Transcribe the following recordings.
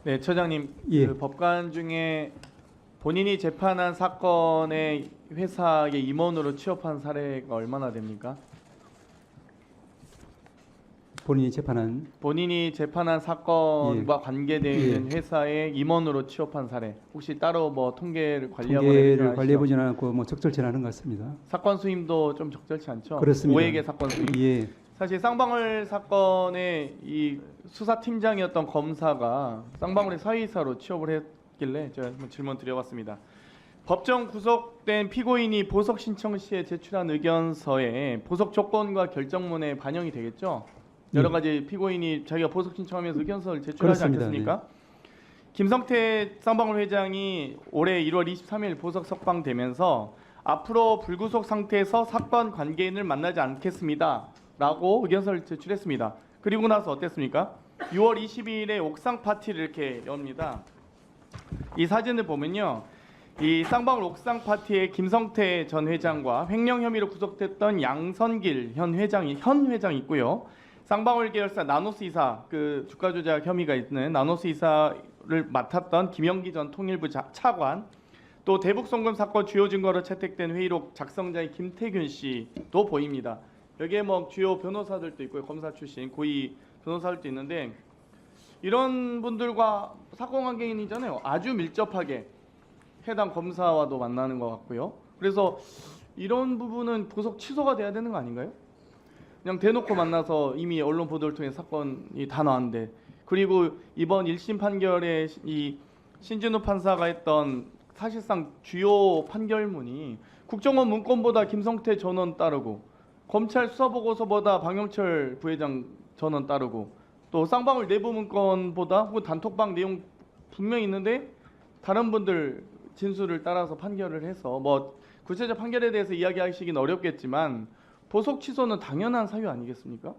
네, 처장님, 예. 그 법관 중에 본인이 재판한 사건의 회사의 임원으로 취업한 사례가 얼마나 됩니까? 본인이 재판한 본인이 재판한 사건과 관계되어 있는 예. 회사의 임원으로 취업한 사례 혹시 따로 뭐 통계를 관리하거나 통계를 관리해 보지는 않고 뭐 적절치 않은 것 같습니다. 사건 수임도 좀 적절치 않죠? 그렇습니다. 5회계 사건 수임. 예. 사실 쌍방울 사건의 이 수사팀장이었던 검사가 쌍방울의 사회이사로 취업을 했길래 제가 한번 질문 드려봤습니다. 법정 구속된 피고인이 보석 신청 시에 제출한 의견서에 보석 조건과 결정문에 반영이 되겠죠? 여러 가지 피고인이 자기가 보석 신청하면서 의견서를 제출하지 그렇습니다. 않겠습니까? 네. 김성태 쌍방울 회장이 올해 1월 23일 보석 석방되면서 앞으로 불구속 상태에서 사건 관계인을 만나지 않겠습니다 라고 의견서를 제출했습니다. 그리고 나서 어땠습니까? 6월 22일에 옥상 파티를 이렇게 엽니다. 이 사진을 보면요, 이 쌍방울 옥상 파티에 김성태 전 회장과 횡령 혐의로 구속됐던 양선길 현 회장이 있고요. 쌍방울 계열사 나노스 이사, 그 주가 조작 혐의가 있는 나노스 이사를 맡았던 김영기 전 통일부 차관, 또 대북 송금 사건 주요 증거로 채택된 회의록 작성자의 김태균 씨도 보입니다. 여기에 뭐 주요 변호사들도 있고요, 검사 출신 고위 변호사들도 있는데 이런 분들과 사건 관계인이잖아요. 아주 밀접하게 해당 검사와도 만나는 것 같고요. 그래서 이런 부분은 보석 취소가 돼야 되는 거 아닌가요? 그냥 대놓고 만나서 이미 언론 보도를 통해 사건이 다 나왔는데, 그리고 이번 1심 판결에 이 신진우 판사가 했던 사실상 주요 판결문이 국정원 문건보다 김성태 전원 따르고 검찰 수사보고서보다 박영철 부회장 전원 따르고 또 쌍방울 내부 문건보다 혹은 단톡방 내용 분명히 있는데 다른 분들 진술을 따라서 판결을 해서 뭐 구체적 판결에 대해서 이야기하시긴 어렵겠지만 보석 취소는 당연한 사유 아니겠습니까?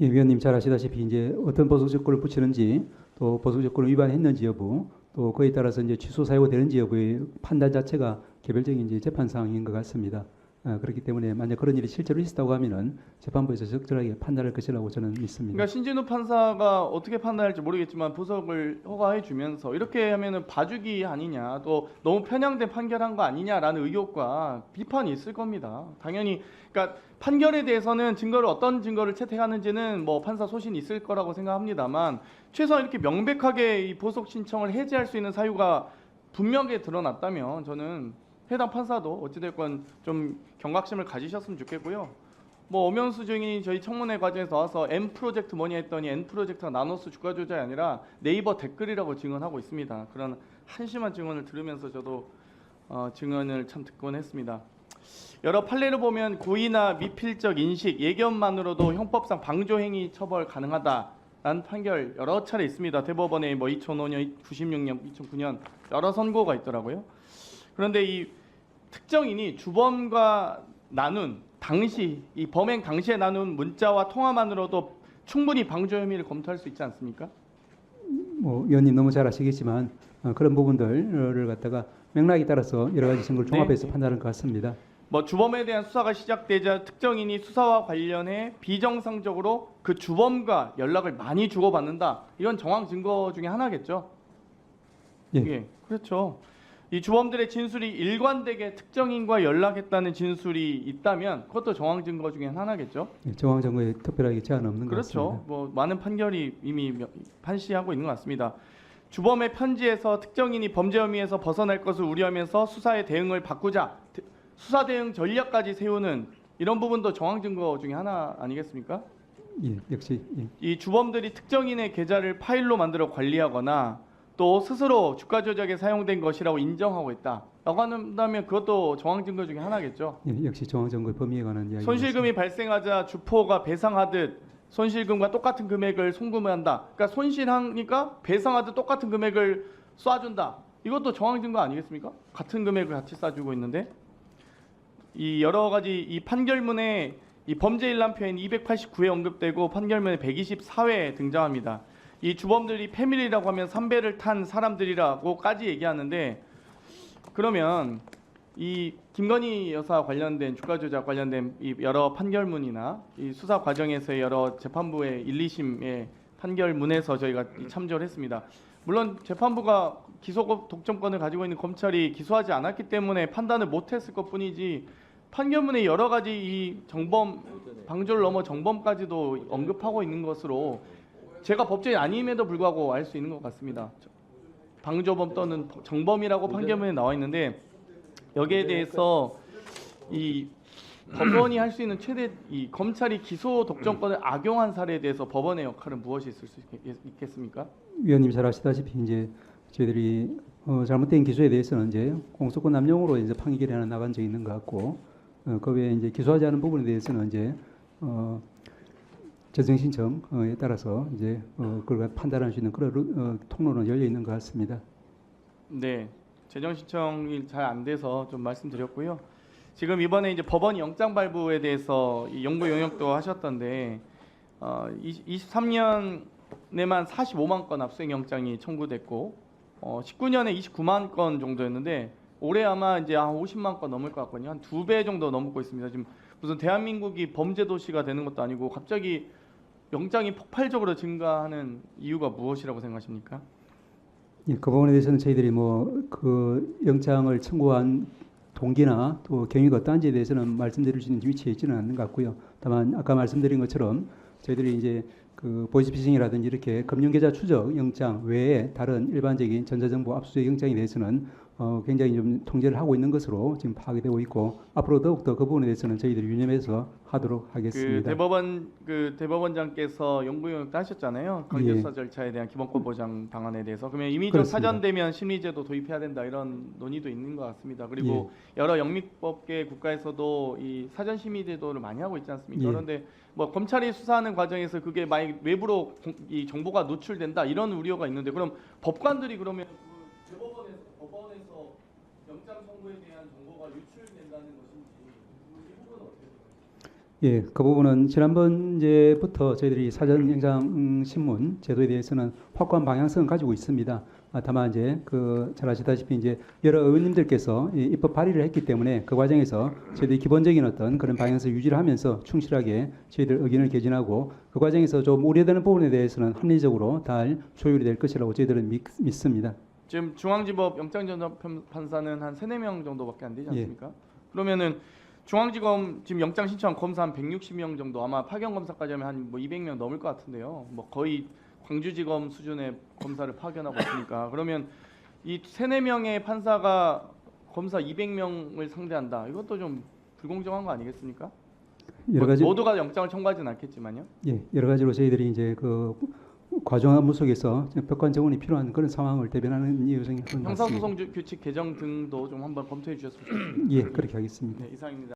예, 위원님 잘 아시다시피 이제 어떤 보석 조건을 붙이는지 또 보석 조건을 위반했는지 여부 또 그에 따라서 이제 취소 사유가 되는지 여부의 판단 자체가 개별적인 이제 재판 사항인 것 같습니다. 그렇기 때문에 만약 그런 일이 실제로 있었다고 하면은 재판부에서 적절하게 판단할 것이라고 저는 믿습니다. 그러니까 신진우 판사가 어떻게 판단할지 모르겠지만 보석을 허가해 주면서 이렇게 하면은 봐주기 아니냐, 또 너무 편향된 판결한 거 아니냐라는 의혹과 비판이 있을 겁니다. 당연히 그러니까 판결에 대해서는 증거를 어떤 증거를 채택하는지는 뭐 판사 소신이 있을 거라고 생각합니다만 최소한 이렇게 명백하게 이 보석 신청을 해지할 수 있는 사유가 분명하게 드러났다면 저는 해당 판사도 어찌됐건 좀 경각심을 가지셨으면 좋겠고요. 뭐 엄영수 증인이 저희 청문회 과정에서 나와서 N 프로젝트 뭐냐 했더니 N 프로젝트가 나노스 주가 조작이 아니라 네이버 댓글이라고 증언하고 있습니다. 그런 한심한 증언을 들으면서 저도 증언을 참 듣곤 했습니다. 여러 판례를 보면 고의나 미필적 인식, 예견만으로도 형법상 방조행위 처벌 가능하다라는 판결 여러 차례 있습니다. 대법원에 뭐 2005년, 96년, 2009년 여러 선고가 있더라고요. 그런데 이 특정인이 주범과 나눈 당시 이 범행 당시에 나눈 문자와 통화만으로도 충분히 방조 혐의를 검토할 수 있지 않습니까? 뭐 위원님 너무 잘 아시겠지만 그런 부분들을 갖다가 맥락에 따라서 여러 가지 증거를 종합해서 판단할 것 같습니다. 뭐 주범에 대한 수사가 시작되자 특정인이 수사와 관련해 비정상적으로 그 주범과 연락을 많이 주고받는다. 이건 정황 증거 중에 하나겠죠. 예, 그렇죠. 이 주범들의 진술이 일관되게 특정인과 연락했다는 진술이 있다면 그것도 정황 증거 중에 하나겠죠. 예, 정황 증거에 특별하게 제한 없는 것 그렇죠. 같습니다. 뭐 많은 판결이 이미 판시하고 있는 것 같습니다. 주범의 편지에서 특정인이 범죄 혐의에서 벗어날 것을 우려하면서 수사의 대응을 바꾸자, 수사 대응 전략까지 세우는 이런 부분도 정황 증거 중에 하나 아니겠습니까? 예, 역시 예. 이 주범들이 특정인의 계좌를 파일로 만들어 관리하거나 또 스스로 주가 조작에 사용된 것이라고 인정하고 있다라고 한다면 그것도 정황 증거 중에 하나겠죠. 예, 역시 정황 증거의 범위에 관한 이야기. 손실금이 발생하자 주포가 배상하듯 손실금과 똑같은 금액을 송금한다. 그러니까 손실하니까 배상하듯 똑같은 금액을 쏴준다. 이것도 정황 증거 아니겠습니까? 같은 금액을 같이 쏴주고 있는데 이 여러 가지 이 판결문에 이 범죄 일람표엔 289회 언급되고 판결문에 124회 등장합니다. 이 주범들이 패밀리라고 하면 삼배를 탄 사람들이라고까지 얘기하는데 그러면 이 김건희 여사 관련된 주가 조작 관련된 이 여러 판결문이나 이 수사 과정에서의 여러 재판부의 1, 2심의 판결문에서 저희가 참조를 했습니다. 물론 재판부가 기소 독점권을 가지고 있는 검찰이 기소하지 않았기 때문에 판단을 못했을 것뿐이지 판결문에 여러 가지 이 정범 방조를 넘어 정범까지도 언급하고 있는 것으로 제가 법조인 아님에도 불구하고 알 수 있는 것 같습니다. 방조범 또는 정범이라고 판결문에 나와 있는데 여기에 대해서 이 법원이 할 수 있는 최대 이 검찰이 기소 독점권을 악용한 사례에 대해서 법원의 역할은 무엇이 있을 수 있겠습니까? 위원님 잘 아시다시피 이제 저희들이 잘못된 기소에 대해서는 이제 공소권 남용으로 이제 판결이 하나 나간 적이 있는 것 같고 그 외에 이제 기소하지 않은 부분에 대해서는 이제 재정 신청에 따라서 이제 그걸 판단할 수 있는 그런 통로는 열려 있는 것 같습니다. 네, 재정 신청이 잘 안 돼서 좀 말씀드렸고요. 지금 이번에 이제 법원 영장 발부에 대해서 이 연구 용역도 하셨던데 23년에만 45만 건 압수수색 영장이 청구됐고 19년에 29만 건 정도였는데 올해 아마 이제 한 50만 건 넘을 것 같거든요. 한 2배 정도 넘고 있습니다. 지금 무슨 대한민국이 범죄 도시가 되는 것도 아니고 갑자기 영장이 폭발적으로 증가하는 이유가 무엇이라고 생각하십니까? 예, 그 부분에 대해서는 저희들이 뭐 그 영장을 청구한 동기나 또 경위가 어떠한지에 대해서는 말씀드릴 수 있는 위치에 있지는 않는 것 같고요. 다만 아까 말씀드린 것처럼 저희들이 이제 그 보이스피싱이라든지 이렇게 금융계좌 추적 영장 외에 다른 일반적인 전자정보 압수수색 영장에 대해서는 굉장히 좀 통제를 하고 있는 것으로 지금 파악이 되고 있고 앞으로 더욱더 그 부분에 대해서는 저희들이 유념해서 하도록 하겠습니다. 대법원장께서 연구 용역도 하셨잖아요. 강제수사 절차에 대한 기본권 보장 방안에 대해서. 그러면 임의적 그렇습니다. 사전되면 심리제도 도입해야 된다 이런 논의도 있는 것 같습니다. 그리고 여러 영미법계 국가에서도 이 사전 심의제도를 많이 하고 있지 않습니까? 예. 그런데 뭐 검찰이 수사하는 과정에서 그게 만약 외부로 이 정보가 노출된다 이런 우려가 있는데 그럼 법관들이 그러면 그 법원에서 영장 청구에 대한 정보가 유출된다는 것인지 이 부분은 어떻게 생각하십니까? 예, 그 부분은 지난번부터 저희들이 사전 영장 신문 제도에 대해서는 확고한 방향성을 가지고 있습니다. 다만 이제 그 잘 아시다시피 이제 여러 의원님들께서 이 입법 발의를 했기 때문에 그 과정에서 저희들이 기본적인 어떤 그런 방향성을 유지를 하면서 충실하게 저희들 의견을 개진하고 그 과정에서 좀 우려되는 부분에 대해서는 합리적으로 잘 조율이 될 것이라고 저희들은 믿습니다. 지금 중앙지법 영장전담 판사는 한 3-4명 정도밖에 안 되지 않습니까? 그러면은 중앙지검 지금 영장 신청 검사 한 160명 정도 아마 파견 검사까지 하면 한 뭐 200명 넘을 것 같은데요. 뭐 거의 광주지검 수준의 검사를 파견하고 있으니까 그러면 이 3-4명의 판사가 검사 200명을 상대한다. 이것도 좀 불공정한 거 아니겠습니까? 여러 가지 모두가 영장을 청구하지는 않겠지만요. 예, 여러 가지로 저희들이 이제 그 과정 업무 속에서 법관 정원이 필요한 그런 상황을 대변하는 이유성이 큰 것 같습니다. 형사소송 규칙 개정 등도 좀 한번 검토해 주셨으면 좋겠습니다. 예, 그렇게 하겠습니다. 네, 이상입니다.